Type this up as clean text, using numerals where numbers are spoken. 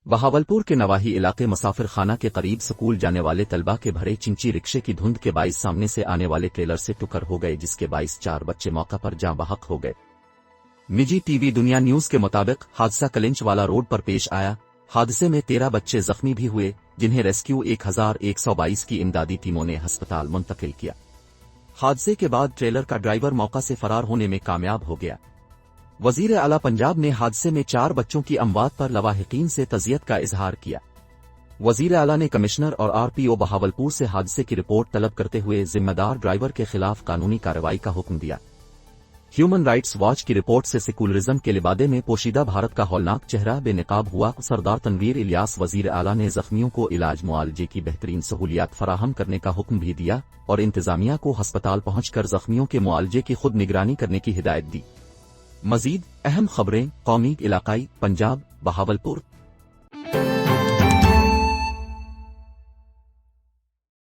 بہاولپور کے نواحی علاقے مسافر خانہ کے قریب سکول جانے والے طلبہ کے بھرے چنچی رکشے کی دھند کے باعث سامنے سے آنے والے ٹریلر سے ٹکر ہو گئے، جس کے باعث 4 بچے موقع پر جاں بحق ہو گئے۔ نجی ٹی وی دنیا نیوز کے مطابق حادثہ کلنچ والا روڈ پر پیش آیا۔ حادثے میں 13 بچے زخمی بھی ہوئے، جنہیں ریسکیو 1122 کی امدادی ٹیموں نے ہسپتال منتقل کیا۔ حادثے کے بعد ٹریلر کا ڈرائیور موقع سے فرار ہونے میں کامیاب ہو گیا۔ وزیر اعلیٰ پنجاب نے حادثے میں 4 بچوں کی اموات پر لواحقین سے تعزیت کا اظہار کیا۔ وزیر اعلیٰ نے کمشنر اور RPO بہاولپور سے حادثے کی رپورٹ طلب کرتے ہوئے ذمہ دار ڈرائیور کے خلاف قانونی کارروائی کا حکم دیا۔ ہیومن رائٹس واچ کی رپورٹ سے سیکولرزم کے لبادے میں پوشیدہ بھارت کا ہولناک چہرہ بے نقاب ہوا سردار تنویر الیاس۔ وزیر اعلیٰ نے زخمیوں کو علاج معالجے کی بہترین سہولیات فراہم کرنے کا حکم بھی دیا اور انتظامیہ کو ہسپتال پہنچ کر زخمیوں کے معالجے کی خود نگرانی کرنے کی ہدایت دی۔ مزید اہم خبریں قومی، علاقائی، پنجاب، بہاولپور۔